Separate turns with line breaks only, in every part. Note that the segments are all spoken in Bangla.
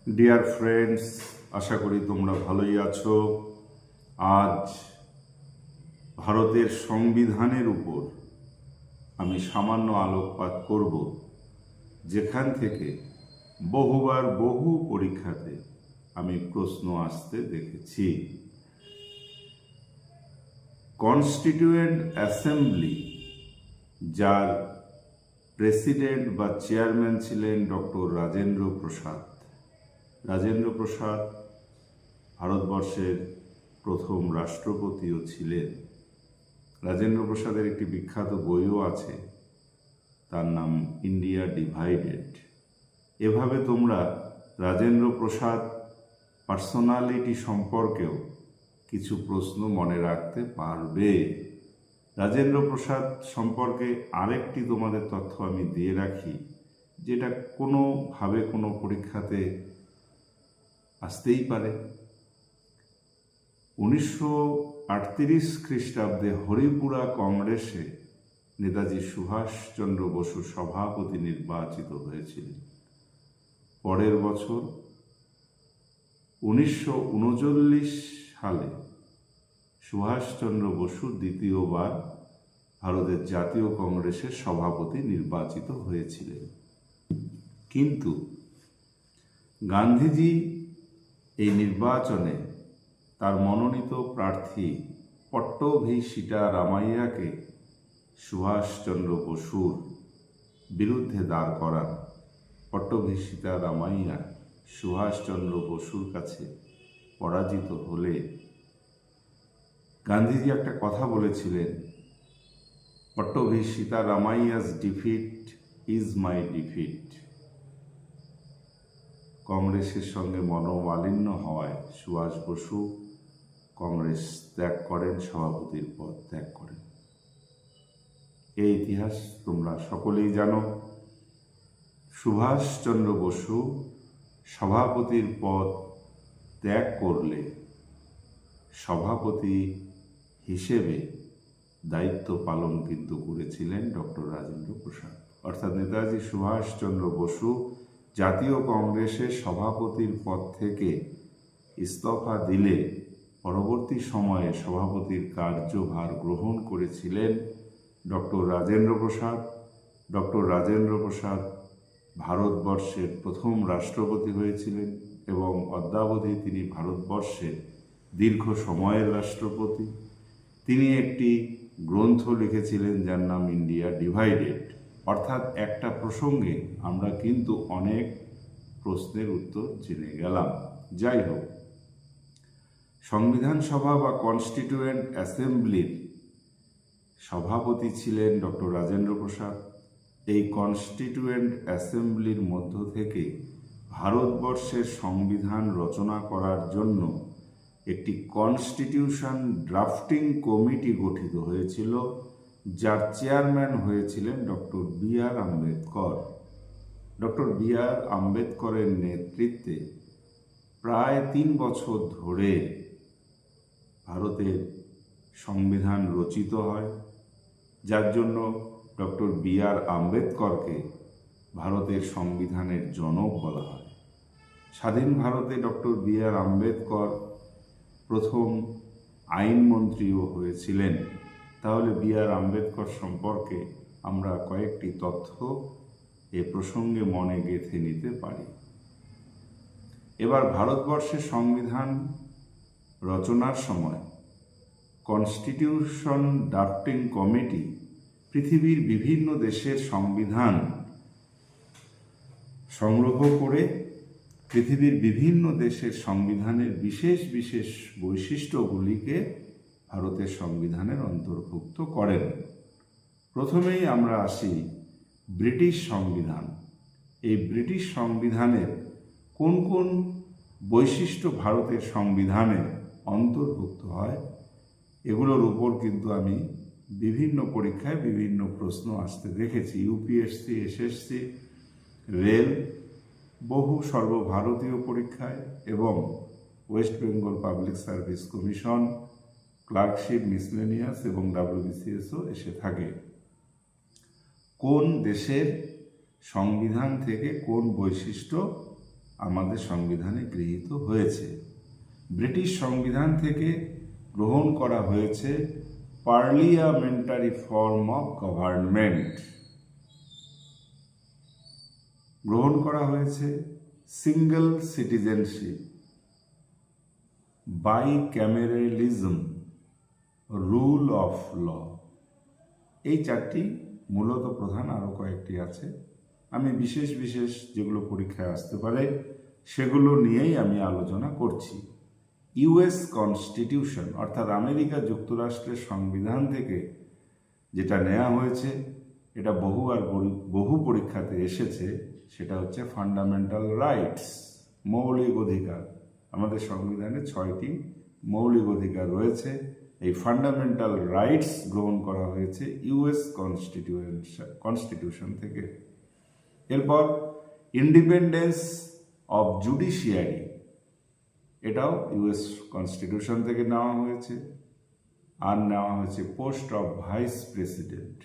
ডিয়ার ফ্রেন্ডস, আশা করি তোমরা ভালোই আছো। আজ ভারতের সংবিধানের উপর আমি সামান্য আলোকপাত করব, যেখান থেকে বহুবার বহু পরীক্ষাতে আমি প্রশ্ন আসতে দেখেছি। কনস্টিটিউয়েন্ট অ্যাসেম্বলি, যার প্রেসিডেন্ট বা চেয়ারম্যান ছিলেন ডক্টর রাজেন্দ্র প্রসাদ। রাজেন্দ্র প্রসাদ ভারতবর্ষের প্রথম রাষ্ট্রপতিও ছিলেন। রাজেন্দ্র প্রসাদের একটি বিখ্যাত বইও আছে, তার নাম ইন্ডিয়া ডিভাইডেড। এভাবে তোমরা রাজেন্দ্র প্রসাদ পার্সোনালিটি সম্পর্কেও কিছু প্রশ্ন মনে রাখতে পারবে। রাজেন্দ্র প্রসাদ সম্পর্কে আরেকটি তোমাদের তথ্য আমি দিয়ে রাখি, যেটা কোনোভাবে কোনো পরীক্ষাতে আসতেই পারে। 1938 খ্রিস্টাব্দে হরিপুরা কংগ্রেসে নেতাজি সুভাষচন্দ্র বসু সভাপতি নির্বাচিত হয়েছিলেন। পরের বছর 1939 সালে সুভাষচন্দ্র বসু দ্বিতীয়বার ভারতের জাতীয় কংগ্রেসের সভাপতি নির্বাচিত হয়েছিলেন। কিন্তু গান্ধীজি এই নির্বাচনে তার মনোনীত প্রার্থী পট্টভি সীতারামাইয়াকে সুভাষচন্দ্র বসুর বিরুদ্ধে দাঁড় করান। পট্টভি সীতারামাইয়া সুভাষচন্দ্র বসুর কাছে পরাজিত হলে গান্ধীজি একটা কথা বলেছিলেন, Pattabhi Sitaramayya's defeat is my defeat. কংগ্রেসের সঙ্গে মনোমালিন্য হওয়ায় সুভাষ বসু কংগ্রেস ত্যাগ করেন, সভাপতির পদ ত্যাগ করেন। এই ইতিহাস তোমরা সকলেই জানো। সুভাষচন্দ্র বসু সভাপতির পদ ত্যাগ করলে সভাপতি হিসেবে দায়িত্ব পালন কিন্তু করেছিলেন ডক্টর রাজেন্দ্র প্রসাদ। অর্থাৎ নেতাজি সুভাষচন্দ্র বসু জাতীয় কংগ্রেসের সভাপতির পদ থেকে ইস্তফা দিলে পরবর্তী সময়ে সভাপতির কার্যভার গ্রহণ করেছিলেন ডক্টর রাজেন্দ্র প্রসাদ। ডক্টর রাজেন্দ্র প্রসাদ ভারতবর্ষের প্রথম রাষ্ট্রপতি হয়েছিলেন এবং অদ্যাবধি তিনি ভারতবর্ষের দীর্ঘ সময়ের রাষ্ট্রপতি। তিনি একটি গ্রন্থ লিখেছিলেন যার নাম ইন্ডিয়া ডিভাইডেড। অর্থাৎ একটা প্রসঙ্গে আমরা কিন্তু অনেক প্রশ্নের উত্তর জেনে গেলাম। যাই হোক, সংবিধান সভা বা কনস্টিটিউয়েন্ট অ্যাসেম্বলির সভাপতি ছিলেন ডক্টর রাজেন্দ্র প্রসাদ। এই কনস্টিটিউয়েন্ট অ্যাসেম্বলির মধ্য থেকে ভারতবর্ষের সংবিধান রচনা করার জন্য একটি কনস্টিটিউশন ড্রাফটিং কমিটি গঠিত হয়েছিল, যার চেয়ারম্যান হয়েছিলেন ডক্টর বি আর আম্বেদকর। ডক্টর বি আর আম্বেদকরের নেতৃত্বে প্রায় 3 বছর ধরে ভারতের সংবিধান রচিত হয়, যার জন্য ডক্টর বি আর আম্বেদকরকে ভারতের সংবিধানের জনক বলা হয়। স্বাধীন ভারতে ডক্টর বি আর আম্বেদকর প্রথম আইনমন্ত্রীও হয়েছিলেন। তাহলে বি আর আম্বেদকর সম্পর্কে আমরা কয়েকটি তথ্য এ প্রসঙ্গে মনে গেঁথে নিতে পারি। এবার ভারতবর্ষের সংবিধান রচনার সময় কনস্টিটিউশন ড্রাফটিং কমিটি পৃথিবীর বিভিন্ন দেশের সংবিধান সংগ্রহ করে পৃথিবীর বিভিন্ন দেশের সংবিধানের বিশেষ বিশেষ বৈশিষ্ট্যগুলিকে ভারতের সংবিধানের অন্তর্ভুক্ত করেন। প্রথমেই আমরা আসি ব্রিটিশ সংবিধান। এই ব্রিটিশ সংবিধানের কোন কোন বৈশিষ্ট্য ভারতের সংবিধানে অন্তর্ভুক্ত হয়, এগুলোর উপর কিন্তু আমি বিভিন্ন পরীক্ষায় বিভিন্ন প্রশ্ন আসতে দেখেছি। ইউপিএসসি, এসএসসি, রেল, বহু সর্বভারতীয় পরীক্ষায় এবং West Bengal public service commission, clerkship, miscellaneous এবং ডাব্লিউবিসিএসও এসে থাকে। কোন দেশের সংবিধান থেকে কোন বৈশিষ্ট্য আমাদের সংবিধানে গৃহীত হয়েছে। ব্রিটিশ সংবিধান থেকে গ্রহণ করা হয়েছে পার্লিয়ামেন্টারি ফর্ম অফ গভর্নমেন্ট, গ্রহণ করা হয়েছে single citizenship, bicameralism, rule of law. এই চারটি মূলত প্রধান, আরও কয়েকটি আছে। আমি বিশেষ বিশেষ যেগুলো পরীক্ষায় আসতে পারে সেগুলো নিয়েই আমি আলোচনা করছি। ইউএস কনস্টিটিউশন অর্থাৎ আমেরিকা যুক্তরাষ্ট্রের সংবিধান থেকে যেটা নেওয়া হয়েছে, এটা বহু পরীক্ষাতে এসেছে, সেটা হচ্ছে ফান্ডামেন্টাল রাইটস, মৌলিক অধিকার। আমাদের সংবিধানে 6টি মৌলিক অধিকার রয়েছে। এই ফান্ডামেন্টাল রাইটস গ্রহণ করা হয়েছে ইউএস কনস্টিটিউশন থেকে। এরপর ইন্ডিপেন্ডেন্স অফ জুডিশিয়ারি, এটাও ইউএস কনস্টিটিউশন থেকে নেওয়া হয়েছে। আর নেওয়া হয়েছে পোস্ট অফ ভাইস প্রেসিডেন্ট।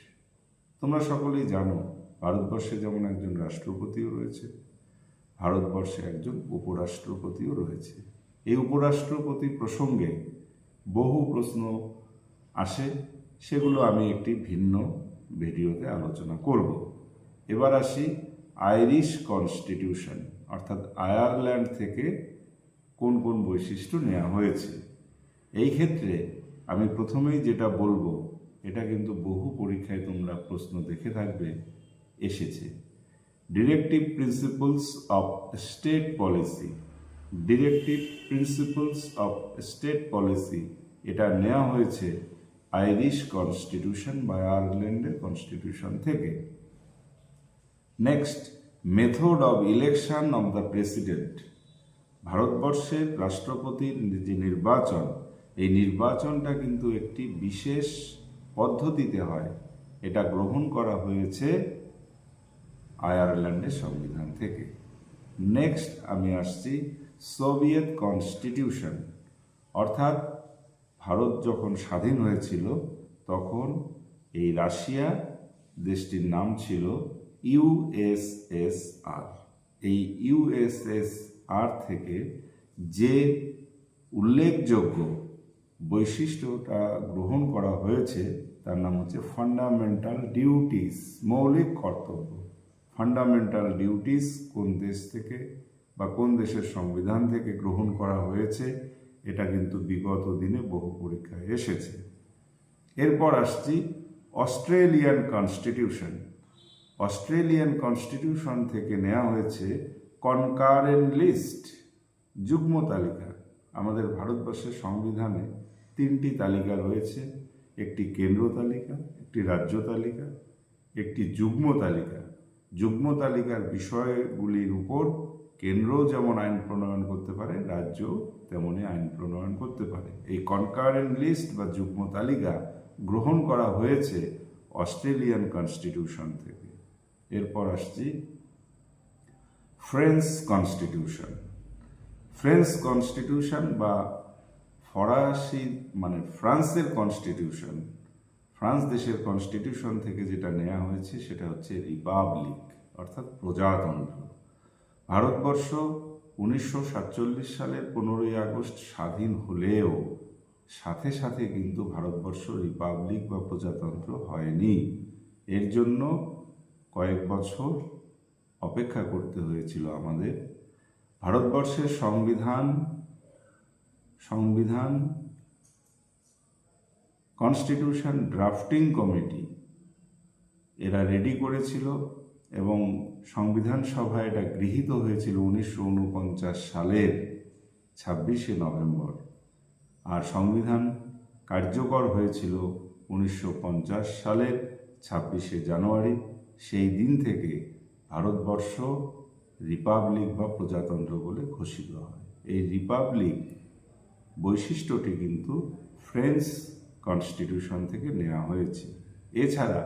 তোমরা সকলেই জানো ভারতবর্ষে যেমন একজন রাষ্ট্রপতিও রয়েছে, ভারতবর্ষে একজন উপরাষ্ট্রপতিও রয়েছে। এই উপরাষ্ট্রপতি প্রসঙ্গে বহু প্রশ্ন আসে, সেগুলো আমি একটি ভিন্ন ভিডিওতে আলোচনা করব। এবার আসি আইরিশ কনস্টিটিউশন, অর্থাৎ আয়ারল্যান্ড থেকে কোন কোন বৈশিষ্ট্য নেওয়া হয়েছে। এই ক্ষেত্রে আমি প্রথমেই যেটা বলবো, এটা কিন্তু বহু পরীক্ষায় তোমরা প্রশ্ন দেখে থাকবে এসেছে। Directive principles of state policy, directive principles of state policy, এটা নেওয়া হয়েছে আইরিশ কনস্টিটিউশন বা আয়ারল্যান্ডের কনস্টিটিউশন থেকে। Next, method of election of the president. ভারতবর্ষের রাষ্ট্রপতির যে নির্বাচন, এই নির্বাচনটা কিন্তু একটি বিশেষ পদ্ধতিতে হয়। এটা গ্রহণ করা হয়েছে আয়ারল্যান্ডের সংবিধান থেকে। নেক্সট আমি আসছি সোভিয়েত কনস্টিটিউশন, অর্থাৎ ভারত যখন স্বাধীন হয়েছিল তখন এই রাশিয়া দেশটির নাম ছিল ইউএসএসআর। এই ইউএসএসআর থেকে যে উল্লেখযোগ্য বৈশিষ্ট্যটা গ্রহণ করা হয়েছে তার নাম হচ্ছে ফান্ডামেন্টাল ডিউটিস, মৌলিক কর্তব্য। ফান্ডামেন্টাল ডিউটিস কোন দেশ থেকে বা কোন দেশের সংবিধান থেকে গ্রহণ করা হয়েছে, এটা কিন্তু বিগত দিনে বহু পরীক্ষায় এসেছে। এরপর আসছি অস্ট্রেলিয়ান কনস্টিটিউশন। অস্ট্রেলিয়ান কনস্টিটিউশন থেকে নেওয়া হয়েছে কনকারেন্ট লিস্ট, যুগ্ম তালিকা। আমাদের ভারতবর্ষের সংবিধানে 3টি তালিকা রয়েছে, একটি কেন্দ্র তালিকা, একটি রাজ্য তালিকা, একটি যুগ্ম তালিকা। যুগ্ম তালিকার বিষয়গুলির উপর কেন্দ্রও যেমন আইন প্রণয়ন করতে পারে, রাজ্যও তেমনই আইন প্রণয়ন করতে পারে। এই কনকারেন্ট লিস্ট বা যুগ্ম তালিকা গ্রহণ করা হয়েছে অস্ট্রেলিয়ান কনস্টিটিউশন থেকে। এরপর আসছি ফ্রেঞ্চ কনস্টিটিউশন। ফ্রেঞ্চ কনস্টিটিউশন বা ফরাসি মানে ফ্রান্সের কনস্টিটিউশন, ফ্রান্স দেশের কনস্টিটিউশন থেকে যেটা নেওয়া হয়েছে সেটা হচ্ছে রিপাবলিক, অর্থাৎ প্রজাতন্ত্র। ভারতবর্ষ 1947 সালের 15ই আগস্ট স্বাধীন হলেও সাথে সাথে কিন্তু ভারতবর্ষ রিপাবলিক বা প্রজাতন্ত্র হয়নি। এর জন্য কয়েক বছর অপেক্ষা করতে হয়েছিল আমাদের। ভারতবর্ষের সংবিধান কনস্টিটিউশন ড্রাফটিং কমিটি এরা রেডি করেছিল এবং সংবিধান সভায় এটা গৃহীত হয়েছিল 1949 সালের 26শে নভেম্বর। আর সংবিধান কার্যকর হয়েছিল 1950 সালের 26শে জানুয়ারি। সেই দিন থেকে ভারতবর্ষ রিপাবলিক বা প্রজাতন্ত্র বলে ঘোষিত হয়। এই রিপাবলিক বৈশিষ্ট্যটি কিন্তু ফ্রেঞ্চ কনস্টিটিউশন থেকে নেওয়া হয়েছে। এছাড়া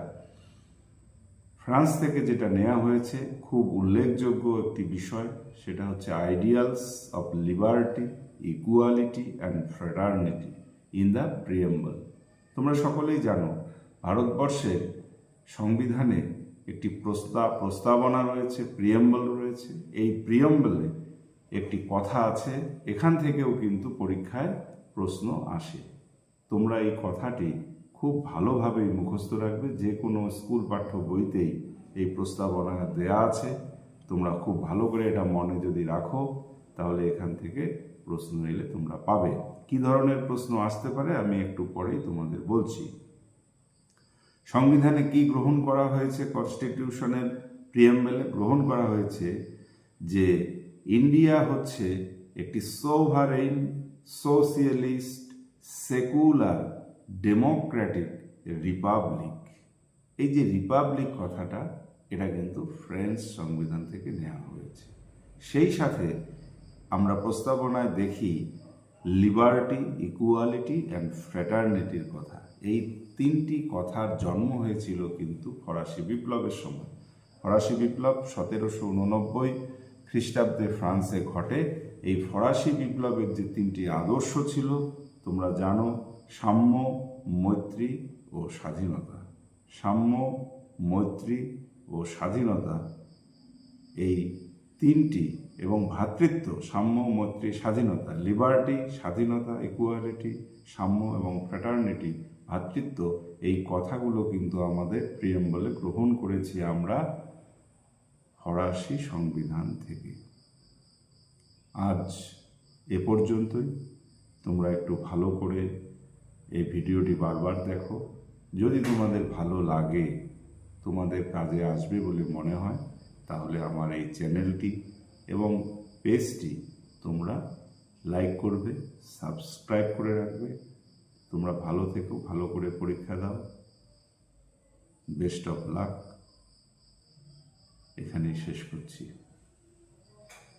ফ্রান্স থেকে যেটা নেওয়া হয়েছে খুব উল্লেখযোগ্য একটি বিষয়, সেটা হচ্ছে ideals of liberty, equality and fraternity in the preamble. তোমরা সকলেই জানো ভারতবর্ষের সংবিধানে একটি প্রস্তাবনা রয়েছে, প্রিয়েম্বল রয়েছে। এই প্রিয়েম্বলে একটি কথা আছে, এখান থেকেও কিন্তু পরীক্ষায় প্রশ্ন আসে। তোমরা এই কথাটি খুব ভালোভাবেই মুখস্থ রাখবে। যে কোনো স্কুল পাঠ্য বইতেই এই প্রস্তাবনা দেয়া আছে। তোমরা খুব ভালো করে এটা মনে যদি রাখো, তাহলে এখান থেকে প্রশ্ন এলে তোমরা পাবে। কি ধরনের প্রশ্ন আসতে পারে আমি একটু পরেই তোমাদের বলছি। সংবিধানে কি গ্রহণ করা হয়েছে? কনস্টিটিউশনের প্রিয়াম্বলে গ্রহণ করা হয়েছে যে ইন্ডিয়া হচ্ছে একটি সোভারেইন, সোশিয়ালিস্ট, সেকুলার, ডেমোক্রেটিক রিপাবলিক। এই যে রিপাবলিক কথাটা, এটা কিন্তু ফ্রেঞ্চ সংবিধান থেকে নেওয়া হয়েছে। সেই সাথে আমরা প্রস্তাবনায় দেখি লিবার্টি, ইকুয়ালিটি অ্যান্ড ফ্র্যাটার্নিটির কথা। এই তিনটি কথার জন্ম হয়েছিল কিন্তু ফরাসি বিপ্লবের সময়। ফরাসি বিপ্লব 1789 খ্রিস্টাব্দে ফ্রান্সে ঘটে। এই ফরাসি বিপ্লবের যে তিনটি আদর্শ ছিল তোমরা জানো, সাম্য, মৈত্রী ও স্বাধীনতা। সাম্য, মৈত্রী ও স্বাধীনতা, এই তিনটি, এবং ভ্রাতৃত্ব, সাম্য, মৈত্রী, স্বাধীনতা, লিবার্টি স্বাধীনতা, ইকুয়ালিটি সাম্য, এবং ফ্র্যাটার্নিটি ভ্রাতৃত্ব, এই কথাগুলো কিন্তু আমাদের প্রিয়াম্বলে গ্রহণ করেছি আমরা ফরাসি সংবিধান থেকে। আজ এ পর্যন্তই। তোমরা একটু ভালো করে এই ভিডিওটি বারবার দেখো। যদি তোমাদের ভালো লাগে, তোমাদের কাজে আসবে বলে মনে হয়, তাহলে আমার এই চ্যানেলটি এবং পেজটি তোমরা লাইক করবে, সাবস্ক্রাইব করে রাখবে। তোমরা ভালো থেকো, ভালো করে পরীক্ষা দাও। Best of luck. এখানেই শেষ করছি।